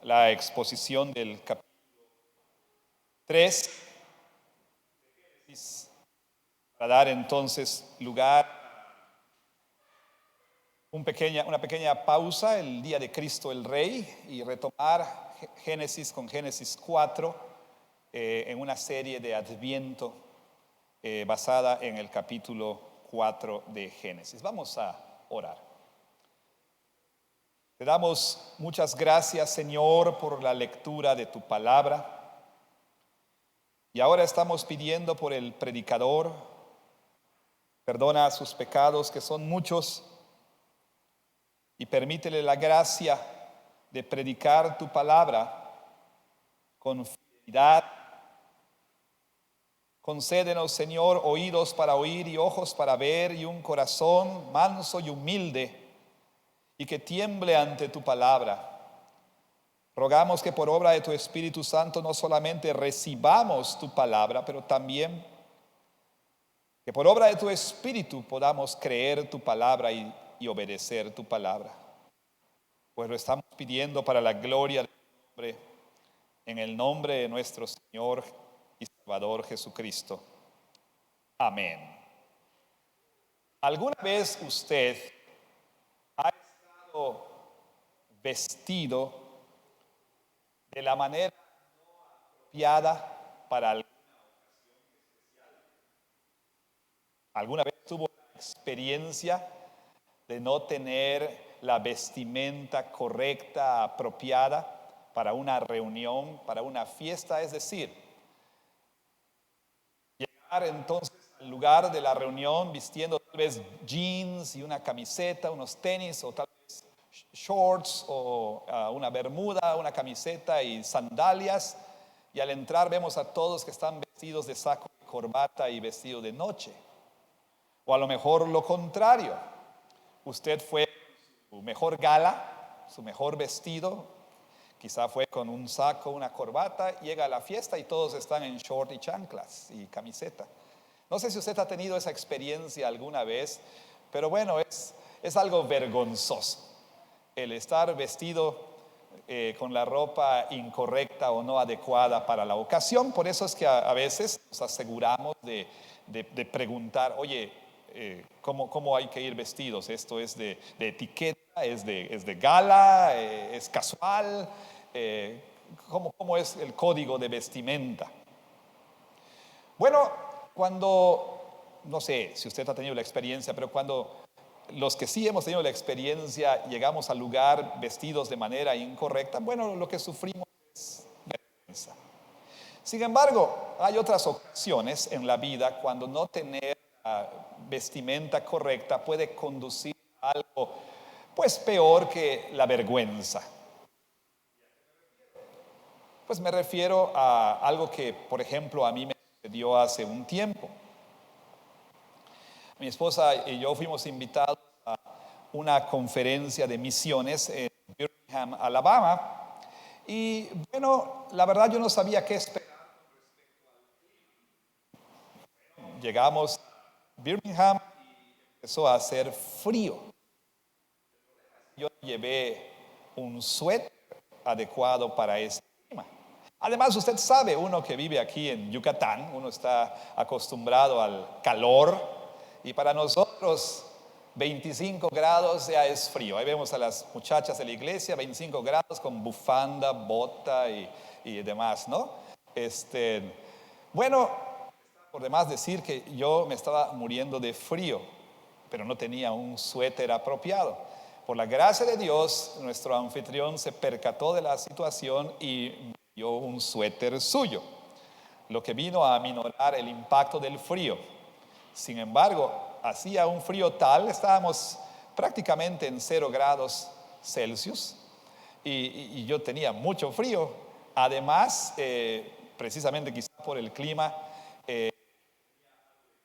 la exposición del capítulo 3, para dar entonces lugar a una pequeña pausa, el día de Cristo el Rey, y retomar Génesis con Génesis 4 en una serie de Adviento basada en el capítulo 4 de Génesis. Vamos a orar. Te damos muchas gracias, Señor, por la lectura de tu palabra. Y ahora estamos pidiendo por el predicador, perdona sus pecados que son muchos y permítele la gracia de predicar tu palabra con fidelidad. Concédenos, Señor, oídos para oír y ojos para ver y un corazón manso y humilde y que tiemble ante tu palabra. Rogamos que por obra de tu Espíritu Santo no solamente recibamos tu palabra, pero también que por obra de tu Espíritu podamos creer tu palabra y obedecer tu palabra. Pues lo estamos pidiendo para la gloria de tu nombre, en el nombre de nuestro Señor y Salvador Jesucristo. Amén. ¿Alguna vez usted ha estado vestido de la manera no apropiada para alguna ocasión especial? ¿Alguna vez tuvo la experiencia de no tener la vestimenta correcta, apropiada para una reunión, para una fiesta? Es decir, llegar entonces al lugar de la reunión vistiendo tal vez jeans y una camiseta, unos tenis o tal vez shorts o una bermuda, una camiseta y sandalias, y al entrar vemos a todos que están vestidos de saco y corbata y vestido de noche. O a lo mejor lo contrario, usted fue su mejor gala, su mejor vestido, quizá fue con un saco, una corbata, llega a la fiesta y todos están en short y chanclas y camiseta. No sé si usted ha tenido esa experiencia alguna vez, pero bueno, es algo vergonzoso el estar vestido con la ropa incorrecta o no adecuada para la ocasión. Por eso es que a veces nos aseguramos de preguntar, oye, ¿cómo hay que ir vestidos? ¿Esto es de etiqueta? ¿Es de gala? ¿Es casual? ¿Cómo es el código de vestimenta? Bueno, no sé si usted ha tenido la experiencia, pero cuando los que sí hemos tenido la experiencia llegamos al lugar vestidos de manera incorrecta, bueno, lo que sufrimos es vergüenza. Sin embargo, hay otras ocasiones en la vida cuando no tener vestimenta correcta puede conducir a algo pues peor que la vergüenza. Pues me refiero a algo que, por ejemplo, a mí me sucedió hace un tiempo. Mi esposa y yo fuimos invitados a una conferencia de misiones en Birmingham, Alabama. Y bueno, la verdad yo no sabía qué esperar. Llegamos a Birmingham y empezó a hacer frío. Yo llevé un suéter adecuado para ese clima. Además, usted sabe, uno que vive aquí en Yucatán, uno está acostumbrado al calor. Y para nosotros 25 grados ya es frío. Ahí vemos a las muchachas de la iglesia, 25 grados con bufanda, bota y demás, ¿no? Bueno, por demás decir que yo me estaba muriendo de frío, pero no tenía un suéter apropiado. Por la gracia de Dios, nuestro anfitrión se percató de la situación y me dio un suéter suyo, lo que vino a aminorar el impacto del frío. Sin embargo, hacía un frío tal, estábamos prácticamente en 0 grados Celsius y yo tenía mucho frío. Además, precisamente quizá por el clima,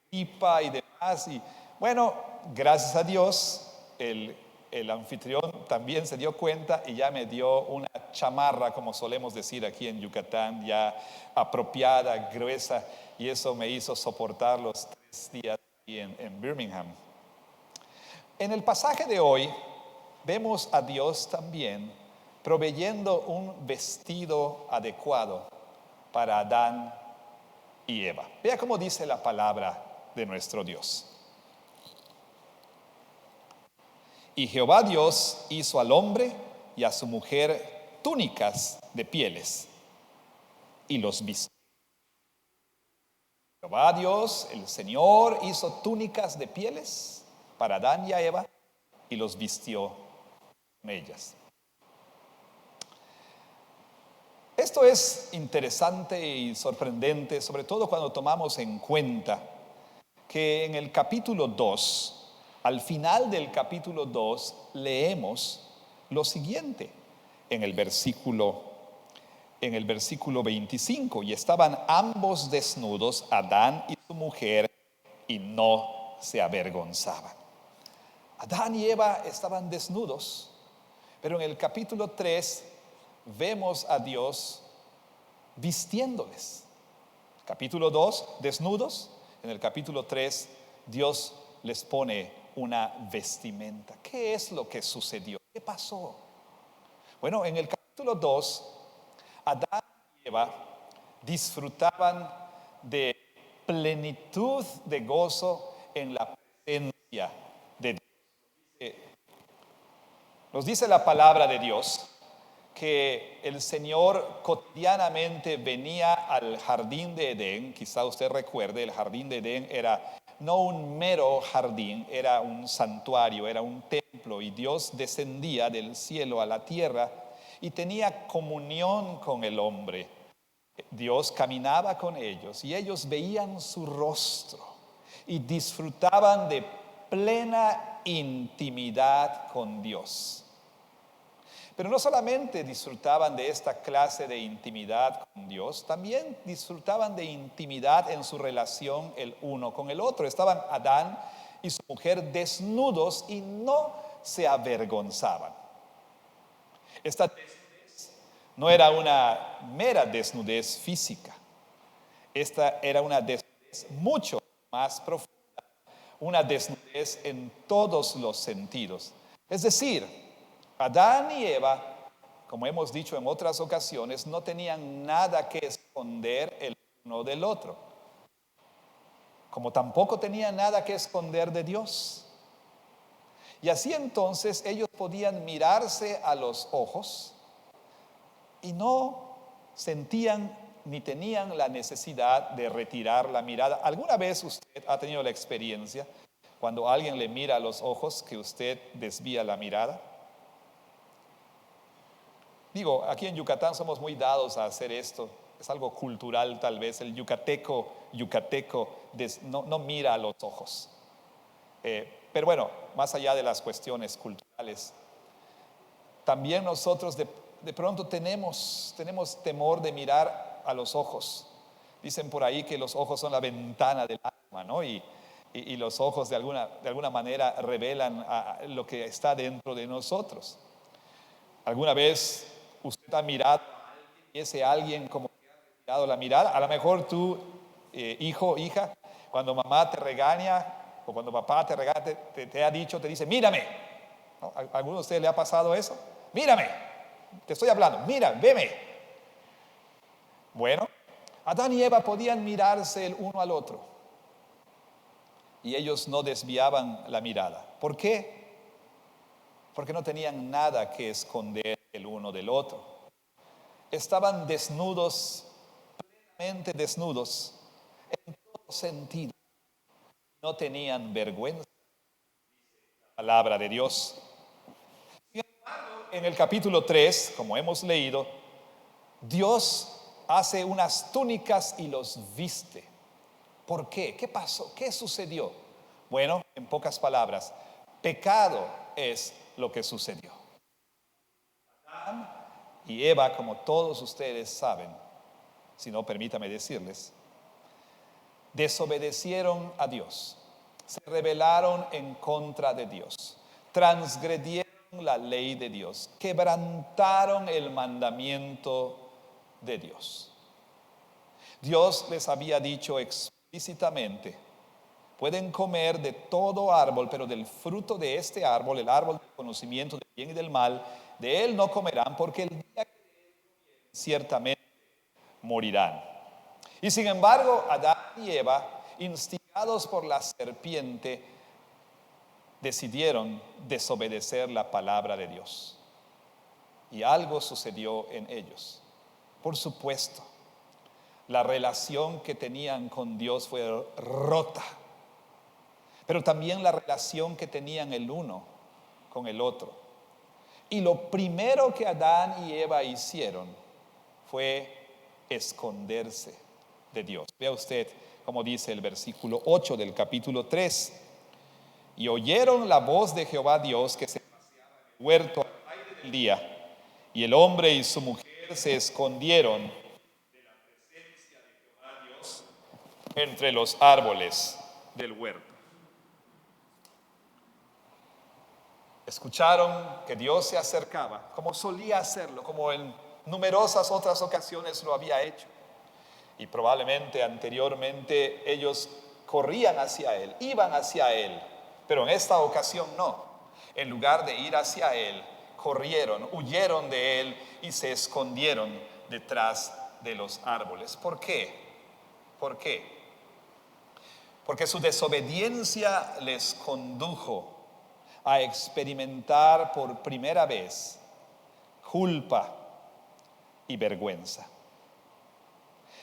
pipa y demás. Y bueno, gracias a Dios, el anfitrión también se dio cuenta y ya me dio una chamarra, como solemos decir aquí en Yucatán, ya apropiada, gruesa, y eso me hizo soportar los 3 días aquí en Birmingham. En el pasaje de hoy vemos a Dios también proveyendo un vestido adecuado para Adán y Eva. Vea cómo dice la palabra de nuestro Dios. Y Jehová Dios hizo al hombre y a su mujer túnicas de pieles y los vistió. Jehová Dios, el Señor, hizo túnicas de pieles para Adán y a Eva y los vistió con ellas. Esto es interesante y sorprendente, sobre todo cuando tomamos en cuenta que en el capítulo 2, al final del capítulo 2, leemos lo siguiente en el versículo 25. Y estaban ambos desnudos, Adán y su mujer, y no se avergonzaban. Adán y Eva estaban desnudos, pero en el capítulo 3 vemos a Dios vistiéndoles. Capítulo 2, desnudos. En el capítulo 3, Dios les pone una vestimenta. ¿Qué es lo que sucedió? ¿Qué pasó? Bueno, en el capítulo 2, Adán y Eva disfrutaban de plenitud de gozo en la presencia de Dios. Nos dice la palabra de Dios que el Señor cotidianamente venía al jardín de Edén. Quizá usted recuerde, el jardín de Edén era no un mero jardín, era un santuario, era un templo, y Dios descendía del cielo a la tierra y tenía comunión con el hombre. Dios caminaba con ellos y ellos veían su rostro y disfrutaban de plena intimidad con Dios. Pero no solamente disfrutaban de esta clase de intimidad con Dios, también disfrutaban de intimidad en su relación el uno con el otro. Estaban Adán y su mujer desnudos y no se avergonzaban. Esta desnudez no era una mera desnudez física. Esta era una desnudez mucho más profunda, una desnudez en todos los sentidos. Es decir, Adán y Eva, como hemos dicho en otras ocasiones, no tenían nada que esconder el uno del otro, como tampoco tenían nada que esconder de Dios. Y así entonces ellos podían mirarse a los ojos y no sentían ni tenían la necesidad de retirar la mirada. ¿Alguna vez usted ha tenido la experiencia cuando alguien le mira a los ojos que usted desvía la mirada? Digo, aquí en Yucatán somos muy dados a hacer esto. Es algo cultural tal vez. El yucateco no mira a los ojos. Pero bueno, más allá de las cuestiones culturales, también nosotros de pronto tenemos temor de mirar a los ojos. Dicen por ahí que los ojos son la ventana del alma, ¿no? Y los ojos de alguna manera revelan lo que está dentro de nosotros. ¿Alguna vez usted ha mirado a alguien y ese alguien como que ha retirado la mirada? A lo mejor tú, hijo, hija, cuando mamá te regaña o cuando papá te regaña, te ha dicho, te dice, mírame. ¿No? ¿A alguno de ustedes le ha pasado eso? Mírame, te estoy hablando, mira, veme. Bueno, Adán y Eva podían mirarse el uno al otro y ellos no desviaban la mirada. ¿Por qué? Porque no tenían nada que esconder el uno del otro. Estaban desnudos, plenamente desnudos, en todo sentido. No tenían vergüenza, la palabra de Dios. Sin embargo, en el capítulo 3, como hemos leído, Dios hace unas túnicas y los viste. ¿Por qué? ¿Qué pasó? ¿Qué sucedió? Bueno, en pocas palabras, pecado es lo que sucedió. Adán y Eva, como todos ustedes saben, si no, permítame decirles, desobedecieron a Dios, se rebelaron en contra de Dios, transgredieron la ley de Dios, quebrantaron el mandamiento de Dios. Dios les había dicho explícitamente: pueden comer de todo árbol, pero del fruto de este árbol, el árbol del conocimiento del bien y del mal, de él no comerán, porque el día que ciertamente morirán. Y sin embargo, Adán y Eva, instigados por la serpiente, decidieron desobedecer la palabra de Dios. Y algo sucedió en ellos. Por supuesto, la relación que tenían con Dios fue rota, pero también la relación que tenían el uno con el otro. Y lo primero que Adán y Eva hicieron fue esconderse de Dios. Vea usted como dice el versículo 8 del capítulo 3. Y oyeron la voz de Jehová Dios que se paseaba en el huerto al aire del día, y el hombre y su mujer se escondieron de la presencia de Jehová Dios entre los árboles del huerto. Escucharon que Dios se acercaba, como solía hacerlo, como en numerosas otras ocasiones lo había hecho. Y probablemente anteriormente ellos corrían hacia Él, iban hacia Él, pero en esta ocasión no. En lugar de ir hacia Él, corrieron, huyeron de Él y se escondieron detrás de los árboles. ¿Por qué? ¿Por qué? Porque su desobediencia les condujo a experimentar por primera vez culpa y vergüenza.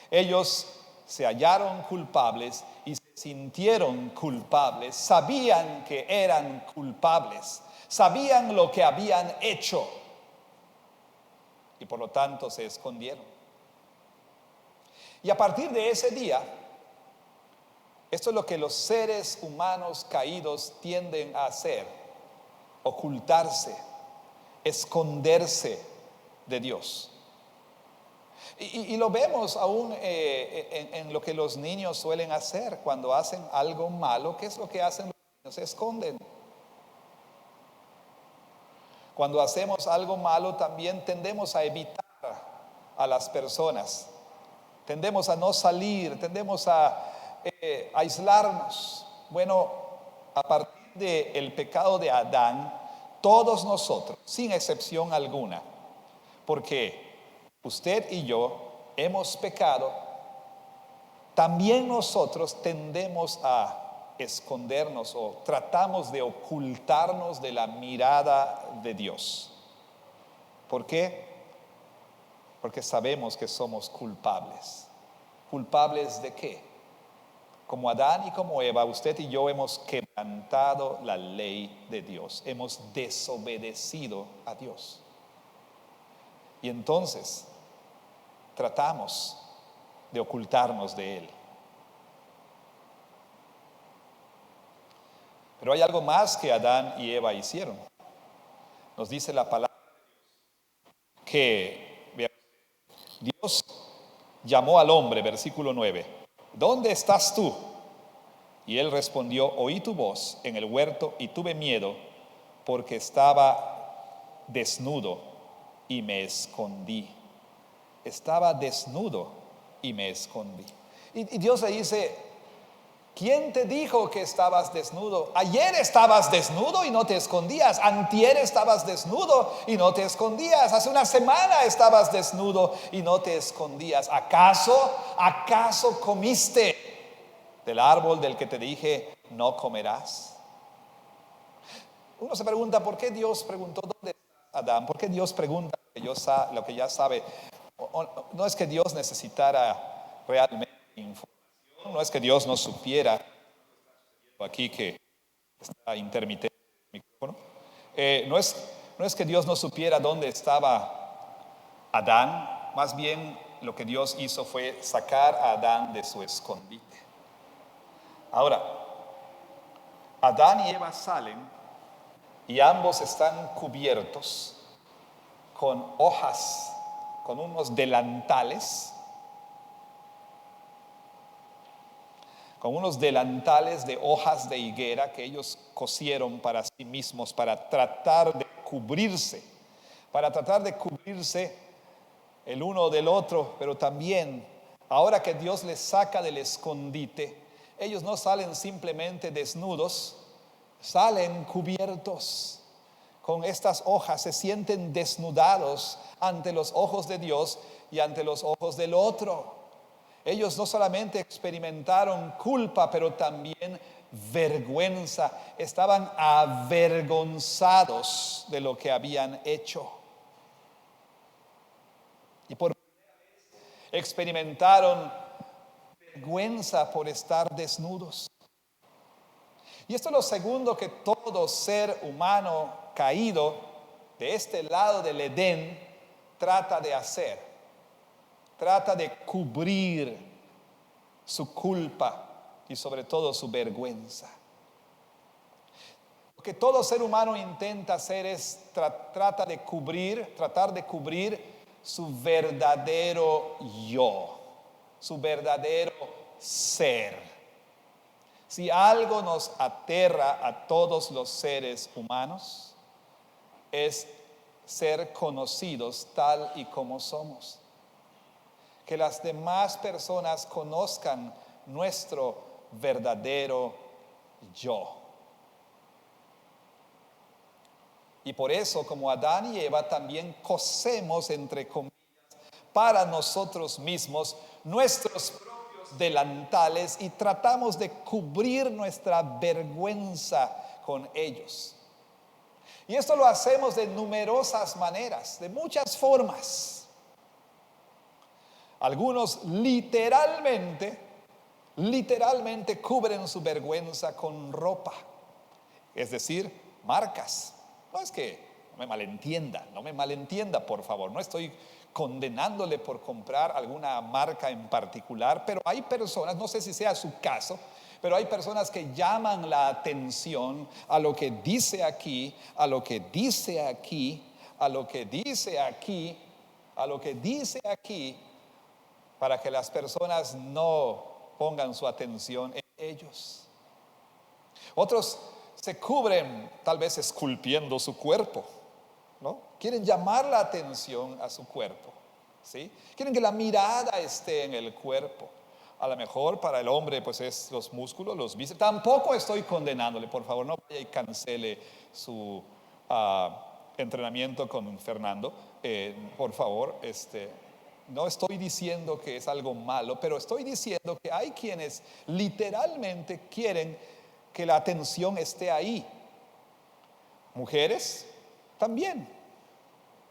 Ellos se hallaron culpables y se sintieron culpables, sabían que eran culpables, sabían lo que habían hecho y por lo tanto se escondieron. Y a partir de ese día, esto es lo que los seres humanos caídos tienden a hacer: ocultarse, esconderse de Dios. Y lo vemos aún en lo que los niños suelen hacer cuando hacen algo malo. ¿Qué es lo que hacen los niños? Se esconden. Cuando hacemos algo malo también tendemos a evitar a las personas, tendemos a no salir, tendemos a aislarnos. Bueno, a partir del pecado de Adán, todos nosotros, sin excepción alguna, porque usted y yo hemos pecado, también nosotros tendemos a escondernos o tratamos de ocultarnos de la mirada de Dios. ¿Por qué? Porque sabemos que somos culpables. ¿Culpables de qué? Como Adán y como Eva, usted y yo hemos quebrantado la ley de Dios, hemos desobedecido a Dios. Y entonces tratamos de ocultarnos de Él. Pero hay algo más que Adán y Eva hicieron. Nos dice la palabra que Dios llamó al hombre, versículo 9: ¿dónde estás tú? Y él respondió: oí tu voz en el huerto y tuve miedo porque estaba desnudo y me escondí. Estaba desnudo y me escondí. Y Dios le dice: ¿quién te dijo que estabas desnudo? Ayer estabas desnudo y no te escondías. Antier estabas desnudo y no te escondías. Hace una semana estabas desnudo y no te escondías. ¿Acaso comiste del árbol del que te dije no comerás? Uno se pregunta, ¿por qué Dios preguntó dónde está Adán? ¿Por qué Dios pregunta lo que ya sabe? No es que Dios necesitara realmente información. No es que Dios no supiera, aquí que está intermitente el micrófono, no es que Dios no supiera dónde estaba Adán. Más bien lo que Dios hizo fue sacar a Adán de su escondite. Ahora, Adán y Eva salen y ambos están cubiertos con hojas, con unos delantales, de hojas de higuera que ellos cosieron para sí mismos, para tratar de cubrirse el uno del otro. Pero también, ahora que Dios les saca del escondite, ellos no salen simplemente desnudos, salen cubiertos con estas hojas se sienten desnudados ante los ojos de Dios y ante los ojos del otro. Ellos no solamente experimentaron culpa, pero también vergüenza. Estaban avergonzados de lo que habían hecho. Y por experimentaron vergüenza por estar desnudos. Y esto es lo segundo que todo ser humano caído de este lado del Edén trata de hacer. Trata de cubrir su culpa y sobre todo su vergüenza. Lo que todo ser humano intenta hacer es tratar de cubrir su verdadero yo, su verdadero ser. Si algo nos aterra a todos los seres humanos, es ser conocidos tal y como somos. Que las demás personas conozcan nuestro verdadero yo. Y por eso, como Adán y Eva, también cosemos, entre comillas, para nosotros mismos nuestros propios delantales y tratamos de cubrir nuestra vergüenza con ellos. Y esto lo hacemos de numerosas maneras, de muchas formas. Algunos literalmente cubren su vergüenza con ropa, es decir, marcas. No es que no me malentienda, por favor. No estoy condenándole por comprar alguna marca en particular, pero hay personas, no sé si sea su caso, pero hay personas que llaman la atención a lo que dice aquí, a lo que dice aquí, a lo que dice aquí, a lo que dice aquí, para que las personas no pongan su atención en ellos. Otros se cubren tal vez esculpiendo su cuerpo, ¿no? Quieren llamar la atención a su cuerpo, ¿sí? Quieren que la mirada esté en el cuerpo. A lo mejor para el hombre pues es los músculos, los bíceps. Tampoco estoy condenándole, por favor, no vaya y cancele su entrenamiento con Fernando, por favor. No estoy diciendo que es algo malo, pero estoy diciendo que hay quienes literalmente quieren que la atención esté ahí. Mujeres también.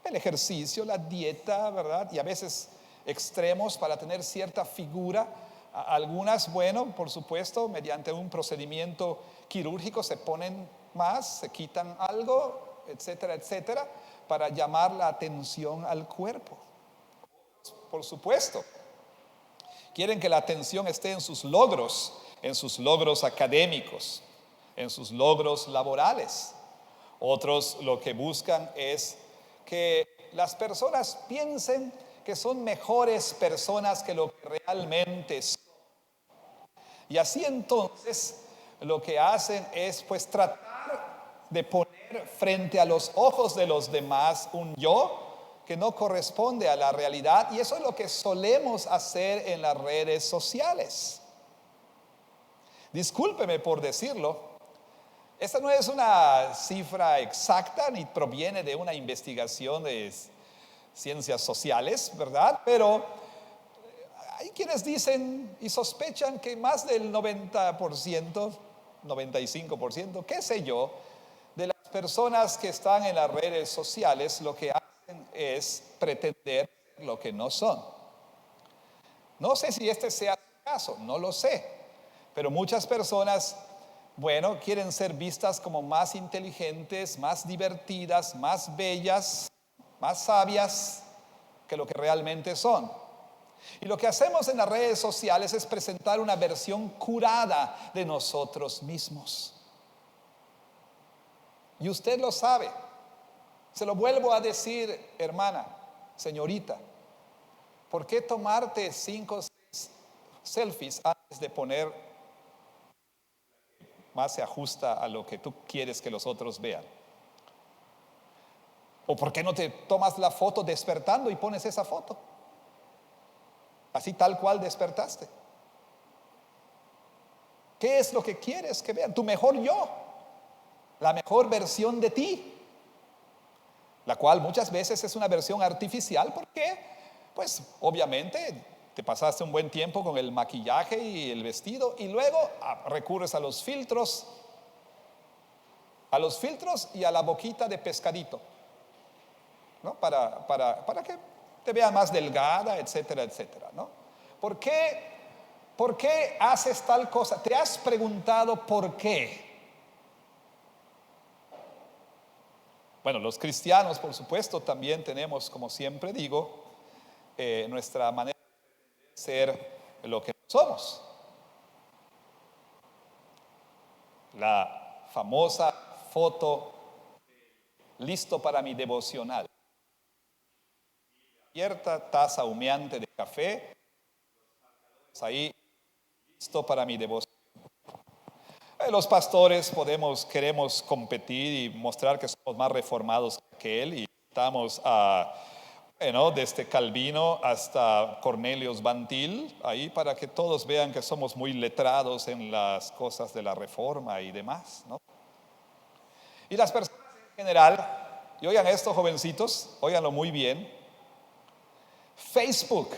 El ejercicio, la dieta, ¿verdad? Y a veces extremos para tener cierta figura. Algunas, bueno, por supuesto, mediante un procedimiento quirúrgico se ponen más, se quitan algo, etcétera, etcétera, para llamar la atención al cuerpo. Por supuesto, quieren que la atención esté en sus logros académicos, en sus logros laborales. Otros lo que buscan es que las personas piensen que son mejores personas que lo que realmente son. Y así entonces lo que hacen es pues tratar de poner frente a los ojos de los demás un yo que no corresponde a la realidad, y eso es lo que solemos hacer en las redes sociales. Discúlpeme por decirlo, esta no es una cifra exacta ni proviene de una investigación de ciencias sociales, ¿verdad? Pero hay quienes dicen y sospechan que más del 90%, 95%, qué sé yo, de las personas que están en las redes sociales lo que hacen es pretender lo que no son. No sé si este sea el caso, no lo sé, pero muchas personas, bueno, quieren ser vistas como más inteligentes, más divertidas, más bellas, más sabias que lo que realmente son. Y lo que hacemos en las redes sociales es presentar una versión curada de nosotros mismos. Y usted lo sabe. Se lo vuelvo a decir, hermana, señorita, ¿por qué tomarte 5 o 6 selfies antes de poner más se ajusta a lo que tú quieres que los otros vean? ¿O por qué no te tomas la foto despertando y pones esa foto? Así tal cual despertaste. ¿Qué es lo que quieres que vean? Tu mejor yo, la mejor versión de ti. la cual muchas veces es una versión artificial porque, pues obviamente te pasaste un buen tiempo con el maquillaje y el vestido y luego recurres a los filtros y a la boquita de pescadito, ¿no? Para que te vea más delgada, etcétera, etcétera, ¿no? ¿Por qué haces tal cosa? ¿Te has preguntado por qué? Bueno, los cristianos, por supuesto, también tenemos, como siempre digo, nuestra manera de ser lo que somos. La famosa foto, listo para mi devocional. Cierta taza humeante de café, ahí, listo para mi devoción. Los pastores queremos competir y mostrar que somos más reformados que él y estamos desde Calvino hasta Cornelius Van Til, ahí para que todos vean que somos muy letrados en las cosas de la reforma y demás, ¿no? Y las personas en general, y oigan esto, jovencitos, óiganlo muy bien. Facebook,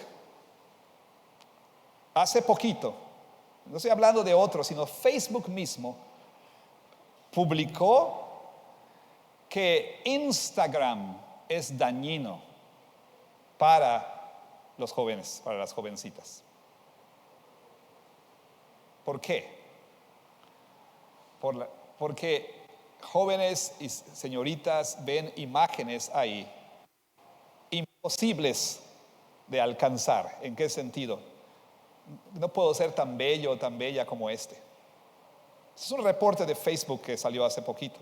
hace poquito, no estoy hablando de otros, sino Facebook mismo publicó que Instagram es dañino para los jóvenes, para las jovencitas. ¿Por qué? Porque jóvenes y señoritas ven imágenes ahí imposibles de alcanzar. ¿En qué sentido? No puedo ser tan bello o tan bella como este. Es un reporte de Facebook que salió hace poquito.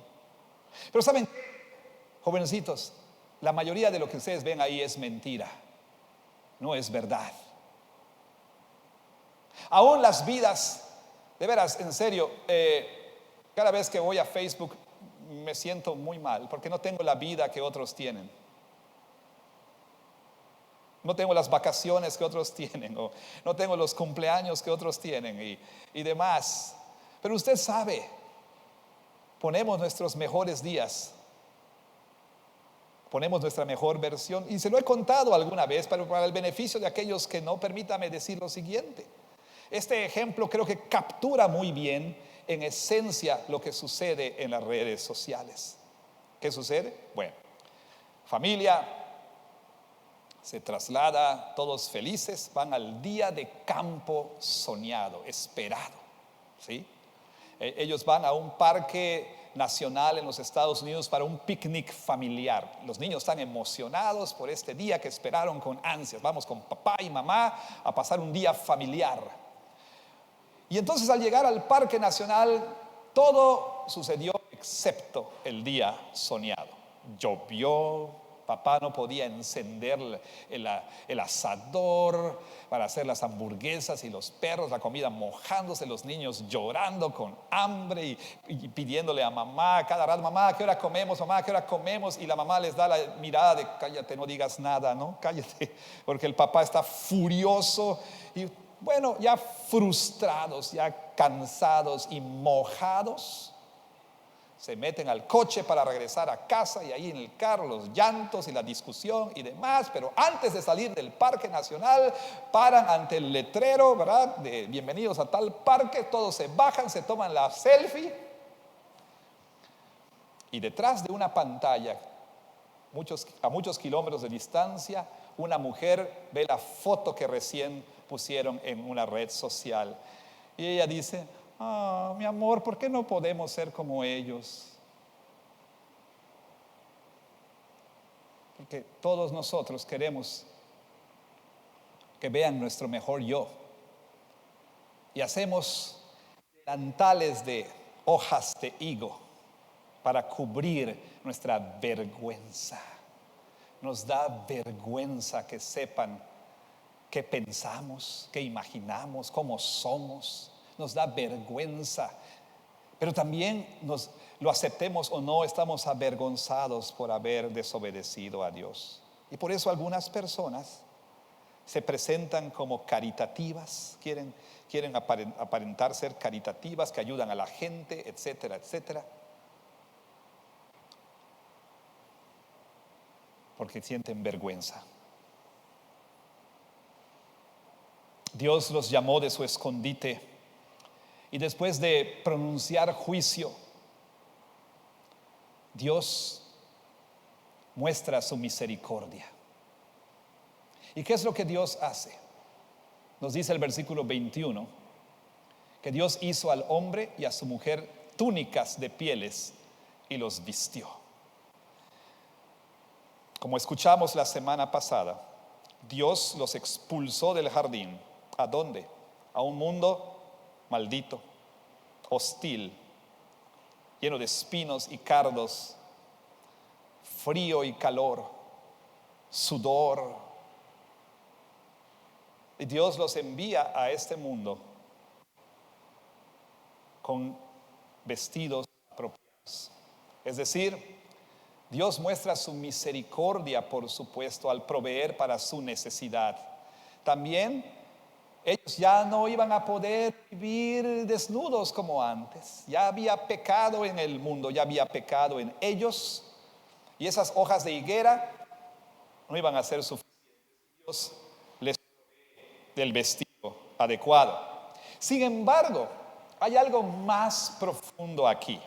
Pero ¿saben qué? Jovencitos, la mayoría de lo que ustedes ven ahí es mentira, no es verdad. Aún las vidas, de veras, en serio, cada vez que voy a Facebook me siento muy mal porque no tengo la vida que otros tienen. No tengo las vacaciones que otros tienen, o no tengo los cumpleaños que otros tienen y demás. Pero usted sabe, ponemos nuestros mejores días, ponemos nuestra mejor versión, y se lo he contado alguna vez, pero para el beneficio de aquellos que no, permítame decir lo siguiente. Este ejemplo creo que captura muy bien, en esencia, lo que sucede en las redes sociales. ¿Qué sucede? Bueno, familia se traslada, todos felices, van al día de campo soñado, esperado, ¿sí? Ellos van a un parque nacional en los Estados Unidos para un picnic familiar. Los niños están emocionados por este día que esperaron con ansias. Vamos con papá y mamá a pasar un día familiar. Y entonces al llegar al parque nacional, todo sucedió excepto el día soñado. Llovió. Papá no podía encender el asador para hacer las hamburguesas y los perros, la comida mojándose, los niños llorando con hambre y pidiéndole a mamá cada rato: mamá, ¿a qué hora comemos? Mamá, ¿a qué hora comemos? Y la mamá les da la mirada de: cállate, no digas nada, ¿no? Cállate, porque el papá está furioso. Y bueno, ya frustrados, ya cansados y mojados, se meten al coche para regresar a casa, y ahí en el carro los llantos y la discusión y demás. Pero antes de salir del parque nacional, paran ante el letrero, ¿verdad?, de bienvenidos a tal parque. Todos se bajan, se toman la selfie, y detrás de una pantalla, a muchos kilómetros de distancia, una mujer ve la foto que recién pusieron en una red social, y ella dice: mi amor, ¿por qué no podemos ser como ellos? Porque todos nosotros queremos que vean nuestro mejor yo, y hacemos delantales de hojas de higo para cubrir nuestra vergüenza. Nos da vergüenza que sepan qué pensamos, qué imaginamos, cómo somos. Nos da vergüenza, pero también lo aceptemos o no, estamos avergonzados por haber desobedecido a Dios. Y por eso algunas personas se presentan como caritativas, quieren aparentar ser caritativas, que ayudan a la gente, etcétera, etcétera. porque sienten vergüenza. Dios los llamó de su escondite y después de pronunciar juicio, Dios muestra su misericordia. ¿Y qué es lo que Dios hace? Nos dice el versículo 21 que Dios hizo al hombre y a su mujer túnicas de pieles y los vistió. Como escuchamos la semana pasada, Dios los expulsó del jardín. ¿A dónde? A un mundo maldito, hostil, lleno de espinos y cardos, frío y calor, sudor. Y Dios los envía a este mundo con vestidos apropiados. Es decir, Dios muestra su misericordia, por supuesto, al proveer para su necesidad. También ellos ya no iban a poder vivir desnudos como antes. Ya había pecado en el mundo, ya había pecado en ellos. Y esas hojas de higuera no iban a ser suficientes. Dios les provee del vestido adecuado. Sin embargo, hay algo más profundo aquí.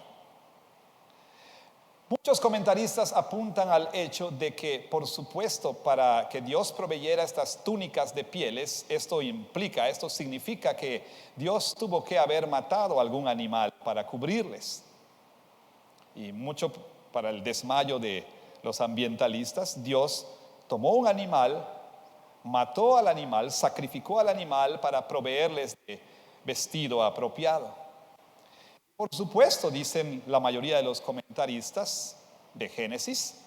Muchos comentaristas apuntan al hecho de que, por supuesto, para que Dios proveyera estas túnicas de pieles, esto significa que Dios tuvo que haber matado algún animal para cubrirles. Y mucho para el desmayo de los ambientalistas, Dios tomó un animal, mató al animal, sacrificó al animal para proveerles de vestido apropiado. Por supuesto, dicen la mayoría de los comentaristas de Génesis,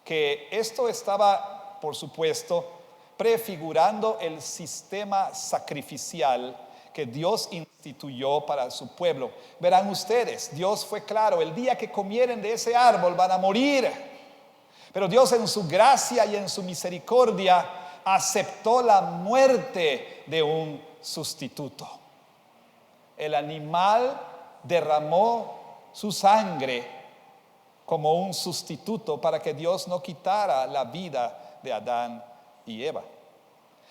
que esto estaba, por supuesto, prefigurando el sistema sacrificial que Dios instituyó para su pueblo. Verán ustedes, Dios fue claro: el día que comieren de ese árbol van a morir. Pero Dios, en su gracia y en su misericordia, aceptó la muerte de un sustituto. El animal derramó su sangre como un sustituto para que Dios no quitara la vida de Adán y Eva.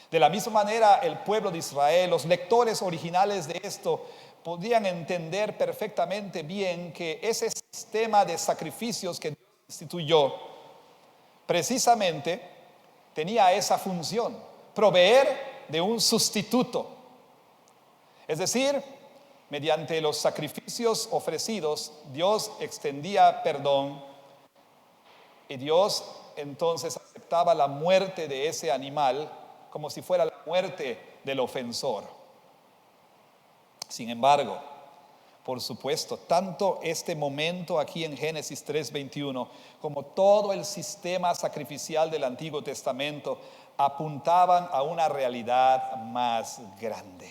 De la misma manera, el pueblo de Israel, los lectores originales de esto, podían entender perfectamente bien que ese sistema de sacrificios que Dios instituyó precisamente tenía esa función: proveer de un sustituto. Es decir, mediante los sacrificios ofrecidos, Dios extendía perdón y Dios entonces aceptaba la muerte de ese animal como si fuera la muerte del ofensor. Sin embargo, por supuesto, tanto este momento aquí en Génesis 3:21 como todo el sistema sacrificial del Antiguo Testamento apuntaban a una realidad más grande.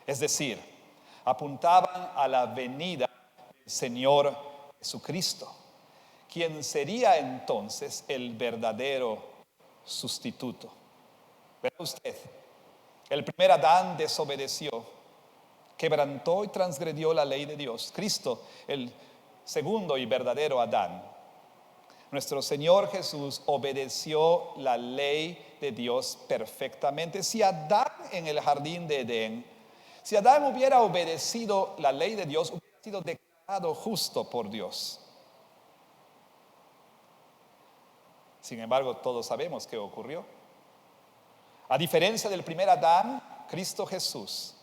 Es decir, apuntaban a la venida del Señor Jesucristo, quien sería entonces el verdadero sustituto. Verá usted, el primer Adán desobedeció, quebrantó y transgredió la ley de Dios. Cristo, el segundo y verdadero Adán, nuestro Señor Jesús, obedeció la ley de Dios perfectamente. Si Adán en el jardín de Edén, si Adán hubiera obedecido la ley de Dios, hubiera sido declarado justo por Dios. Sin embargo, todos sabemos qué ocurrió. A diferencia del primer Adán, Cristo Jesús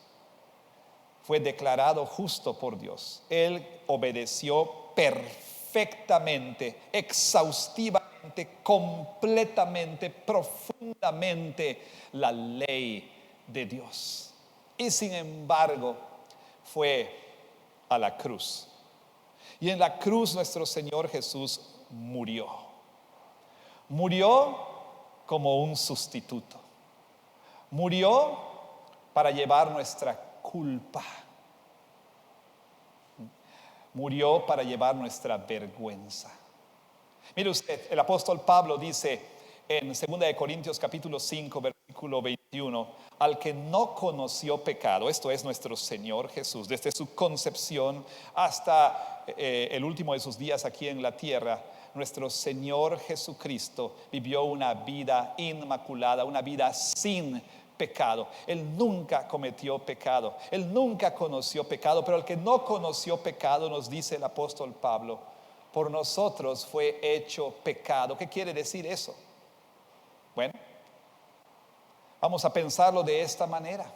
fue declarado justo por Dios. Él obedeció perfectamente, exhaustivamente, completamente, profundamente la ley de Dios. Y sin embargo, fue a la cruz. Y en la cruz nuestro Señor Jesús murió. Murió como un sustituto. Murió para llevar nuestra culpa. Murió para llevar nuestra vergüenza. Mire usted, el apóstol Pablo dice en 2 Corintios capítulo 5, versículo 21, al que no conoció pecado, esto es nuestro Señor Jesús, desde su concepción hasta el último de sus días aquí en la tierra, nuestro Señor Jesucristo vivió una vida inmaculada, una vida sin pecado. Él nunca cometió pecado, Él nunca conoció pecado, pero el que no conoció pecado, nos dice el apóstol Pablo, por nosotros fue hecho pecado. ¿Qué quiere decir eso? Bueno, vamos a pensarlo de esta manera.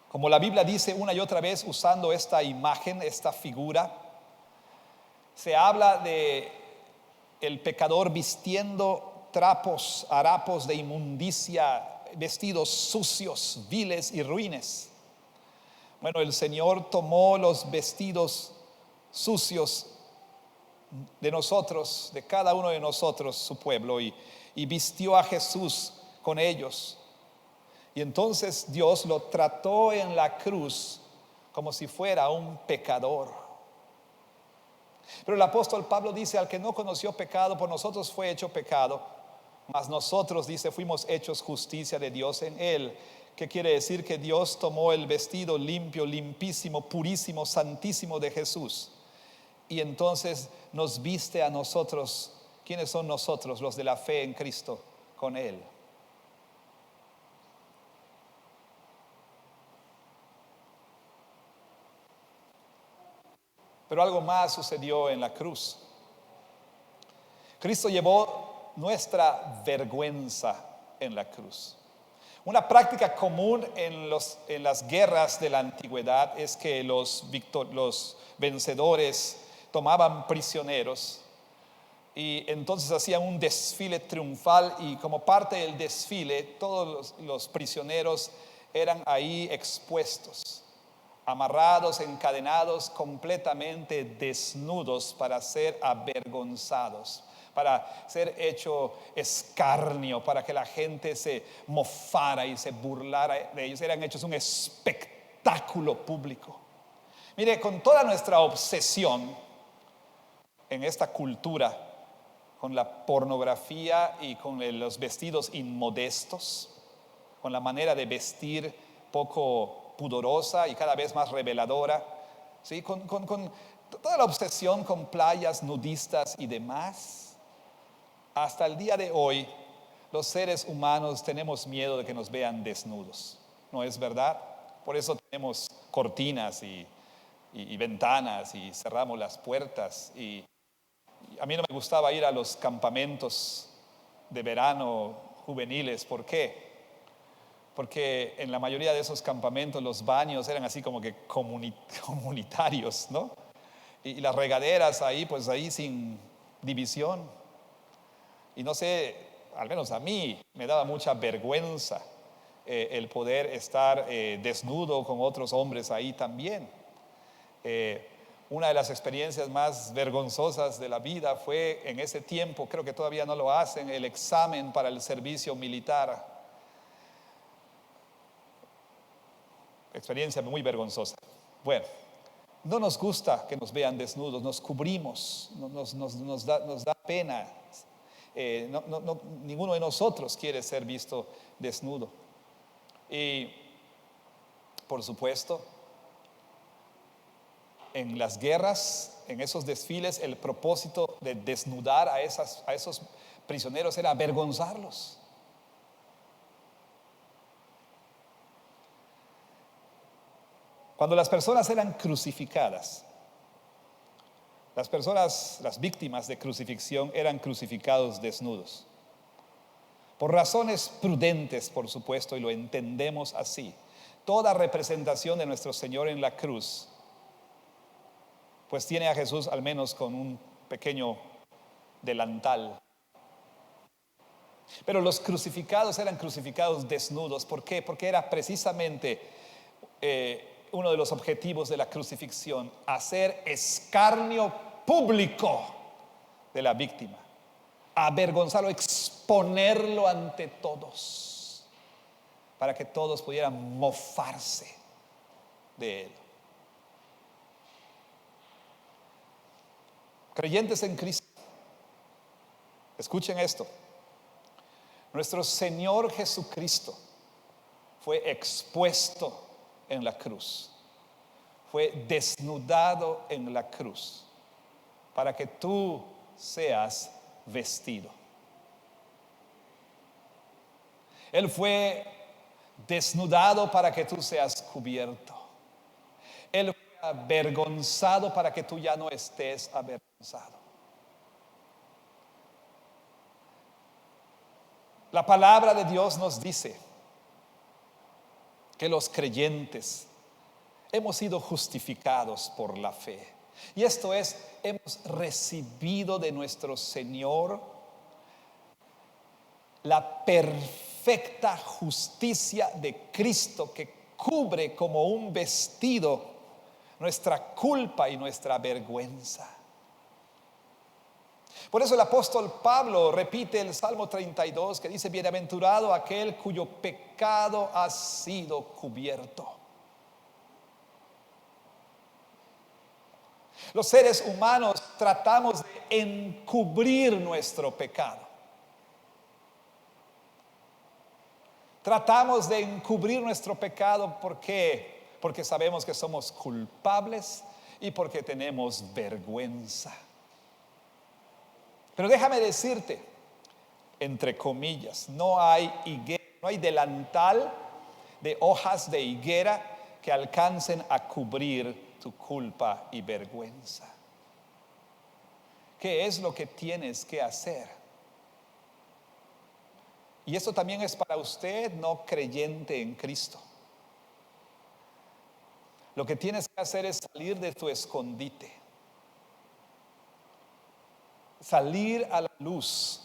Como la Biblia dice una y otra vez usando esta imagen, esta figura, se habla de el pecador vistiendo trapos, harapos de inmundicia, vestidos sucios, viles y ruines. Bueno, el Señor tomó los vestidos sucios de nosotros, de cada uno de nosotros, su pueblo, y vistió a Jesús con ellos. Y entonces Dios lo trató en la cruz como si fuera un pecador. Pero el apóstol Pablo dice, al que no conoció pecado, por nosotros fue hecho pecado, mas nosotros, dice, fuimos hechos justicia de Dios en él. ¿Qué quiere decir? Que Dios tomó el vestido limpio, limpísimo, purísimo, santísimo de Jesús, y entonces nos viste a nosotros. ¿Quiénes son nosotros? Los de la fe en Cristo, con él. Pero algo más sucedió en la cruz. Cristo llevó nuestra vergüenza en la cruz. Una práctica común en las guerras de la antigüedad es que los vencedores tomaban prisioneros y entonces hacían un desfile triunfal, y como parte del desfile todos los prisioneros eran ahí expuestos, amarrados, encadenados, completamente desnudos para ser avergonzados, para ser hecho escarnio, para que la gente se mofara y se burlara de ellos. Eran hechos un espectáculo público. Mire, con toda nuestra obsesión en esta cultura, con la pornografía y con los vestidos inmodestos, con la manera de vestir poco pudorosa y cada vez más reveladora, ¿sí? Con toda la obsesión con playas nudistas y demás, hasta el día de hoy los seres humanos tenemos miedo de que nos vean desnudos, ¿no es verdad? Por eso tenemos cortinas y ventanas y cerramos las puertas. Y a mí no me gustaba ir a los campamentos de verano juveniles. ¿Por qué? Porque en la mayoría de esos campamentos los baños eran así como que comunitarios, ¿no? Y las regaderas ahí, pues ahí sin división. Y no sé, al menos a mí me daba mucha vergüenza el poder estar desnudo con otros hombres ahí también. Una de las experiencias más vergonzosas de la vida fue en ese tiempo, creo que todavía no lo hacen, el examen para el servicio militar. Experiencia muy vergonzosa. Bueno, no nos gusta que nos vean desnudos, nos cubrimos, nos da pena. Ninguno de nosotros quiere ser visto desnudo. Y por supuesto, en las guerras, en esos desfiles, el propósito de desnudar a esos prisioneros era avergonzarlos. Cuando las personas eran crucificadas, las víctimas de crucifixión eran crucificados desnudos. Por razones prudentes, por supuesto, y lo entendemos así. Toda representación de nuestro Señor en la cruz, pues tiene a Jesús al menos con un pequeño delantal. Pero los crucificados eran crucificados desnudos. ¿Por qué? Porque era precisamente uno de los objetivos de la crucifixión, hacer escarnio público de la víctima, avergonzarlo, exponerlo ante todos, para que todos pudieran mofarse de él. Creyentes en Cristo, escuchen esto. Nuestro Señor Jesucristo fue expuesto en la cruz, fue desnudado en la cruz para que tú seas vestido. Él fue desnudado para que tú seas cubierto. Él fue avergonzado para que tú ya no estés avergonzado. La palabra de Dios nos dice que los creyentes hemos sido justificados por la fe. Y esto es, hemos recibido de nuestro Señor la perfecta justicia de Cristo que cubre como un vestido nuestra culpa y nuestra vergüenza. Por eso el apóstol Pablo repite el Salmo 32 que dice: bienaventurado aquel cuyo pecado ha sido cubierto. Los seres humanos tratamos de encubrir nuestro pecado. Tratamos de encubrir nuestro pecado, ¿por qué? Porque sabemos que somos culpables y porque tenemos vergüenza. Pero déjame decirte, entre comillas, no hay delantal de hojas de higuera que alcancen a cubrir tu culpa y vergüenza. ¿Qué es lo que tienes que hacer? Y esto también es para usted no creyente en Cristo. Lo que tienes que hacer es salir de tu escondite. Salir a la luz.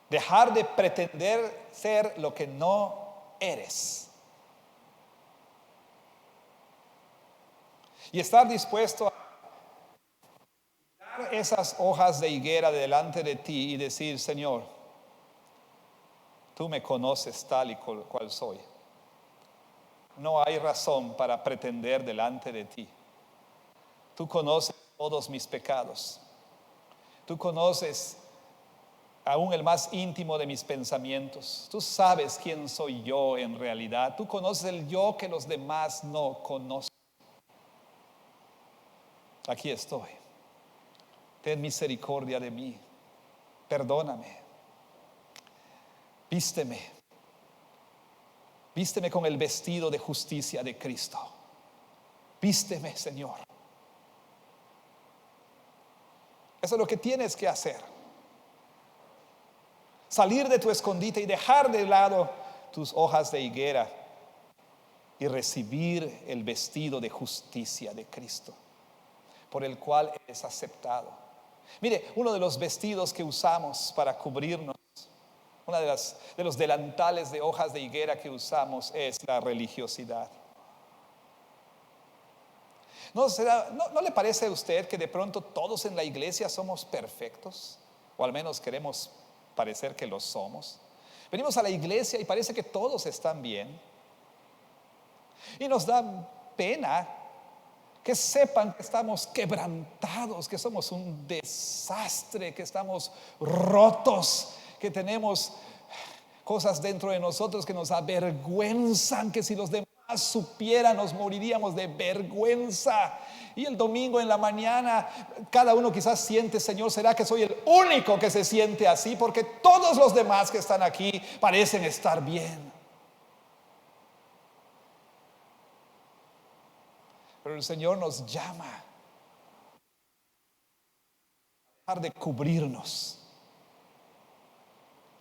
Dejar de pretender ser lo que no eres. Y estar dispuesto a dar esas hojas de higuera delante de ti y decir: Señor, tú me conoces tal y cual soy. No hay razón para pretender delante de ti. Tú conoces todos mis pecados. Tú conoces aún el más íntimo de mis pensamientos. Tú sabes quién soy yo en realidad. Tú conoces el yo que los demás no conocen. Aquí estoy. Ten misericordia de mí. Perdóname. Vísteme. Vísteme con el vestido de justicia de Cristo. Vísteme, Señor. Eso es lo que tienes que hacer. Salir de tu escondite y dejar de lado tus hojas de higuera y recibir el vestido de justicia de Cristo, por el cual eres aceptado. Mire, uno de los vestidos que usamos para cubrirnos, uno de los delantales de hojas de higuera que usamos es la religiosidad. ¿No le parece a usted que de pronto todos en la iglesia somos perfectos? O al menos queremos parecer que lo somos. Venimos a la iglesia y parece que todos están bien. Y nos da pena que sepan que estamos quebrantados, que somos un desastre, que estamos rotos, que tenemos cosas dentro de nosotros que nos avergüenzan, que si los demás supieran nos moriríamos de vergüenza. Y el domingo en la mañana cada uno quizás siente: Señor, ¿será que soy el único que se siente así? Porque todos los demás que están aquí parecen estar bien. Pero el Señor nos llama a dejar de cubrirnos.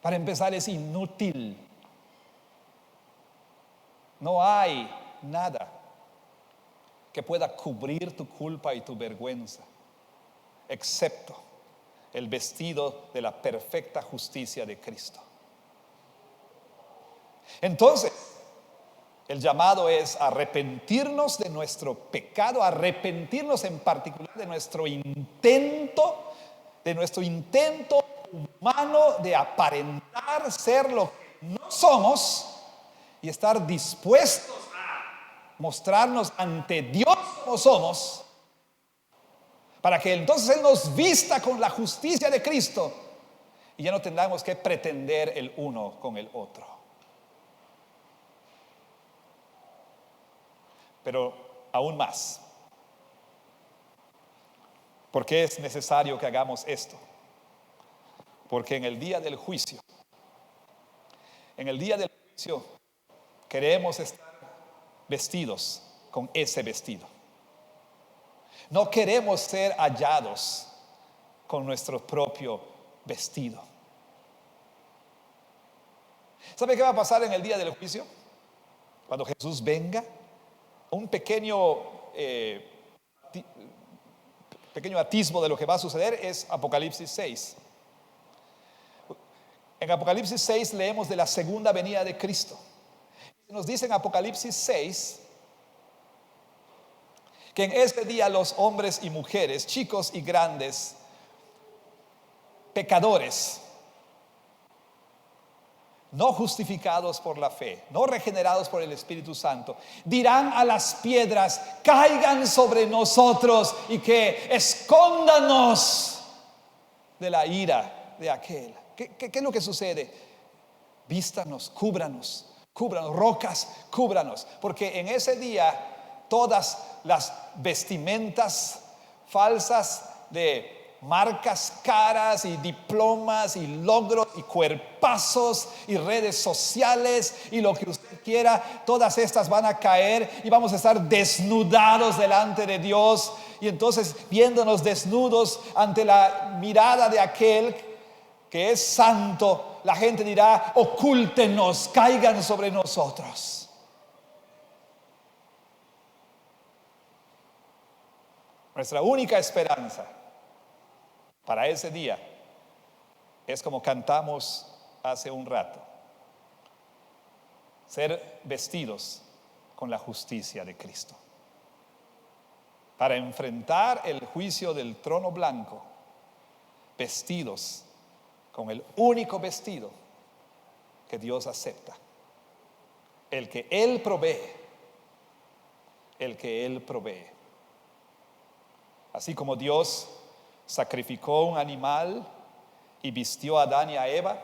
Para empezar, es inútil. No hay nada que pueda cubrir tu culpa y tu vergüenza, excepto el vestido de la perfecta justicia de Cristo. Entonces, el llamado es arrepentirnos de nuestro pecado, arrepentirnos en particular de nuestro intento humano de aparentar ser lo que no somos y estar dispuestos a mostrarnos ante Dios como somos, para que entonces Él nos vista con la justicia de Cristo y ya no tengamos que pretender el uno con el otro. Pero aún más, ¿Por qué es necesario que hagamos esto? Porque en el día del juicio, queremos estar vestidos con ese vestido. No queremos ser hallados con nuestro propio vestido. ¿Sabe qué va a pasar en el día del juicio? Cuando Jesús venga, un pequeño atisbo de lo que va a suceder es Apocalipsis 6. En Apocalipsis 6 leemos de la segunda venida de Cristo. Nos dice en Apocalipsis 6 que en ese día los hombres y mujeres, chicos y grandes, pecadores, no justificados por la fe, no regenerados por el Espíritu Santo, dirán a las piedras: caigan sobre nosotros y que escóndanos de la ira de aquel. ¿Qué es lo que sucede? Vístanos, cúbranos, rocas, cúbranos, porque en ese día todas las vestimentas falsas de marcas caras y diplomas y logros y cuerpazos y redes sociales y lo que usted quiera, todas estas van a caer y vamos a estar desnudados delante de Dios. Y entonces, viéndonos desnudos ante la mirada de aquel que es santo, la gente dirá: ocúltenos, caigan sobre nosotros. Nuestra única esperanza para ese día es, como cantamos hace un rato, ser vestidos con la justicia de Cristo, para enfrentar el juicio del trono blanco, vestidos con el único vestido que Dios acepta, el que Él provee, Así como Dios sacrificó un animal y vistió a Adán y a Eva,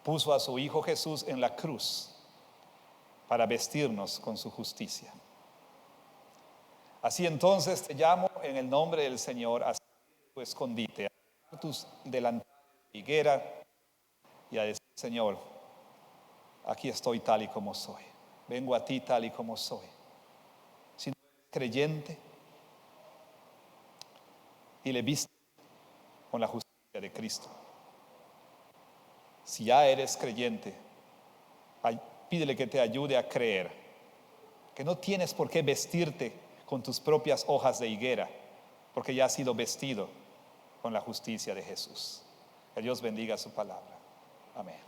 puso a su Hijo Jesús en la cruz para vestirnos con su justicia. Así entonces te llamo en el nombre del Señor a tu escondite, a tus delantales de higuera y a decir: Señor, aquí estoy tal y como soy. Vengo a ti tal y como soy. Si no eres creyente, y le viste con la justicia de Cristo. Si ya eres creyente, pídele que te ayude a creer que no tienes por qué vestirte con tus propias hojas de higuera, porque ya has sido vestido con la justicia de Jesús. Que Dios bendiga su palabra. Amén.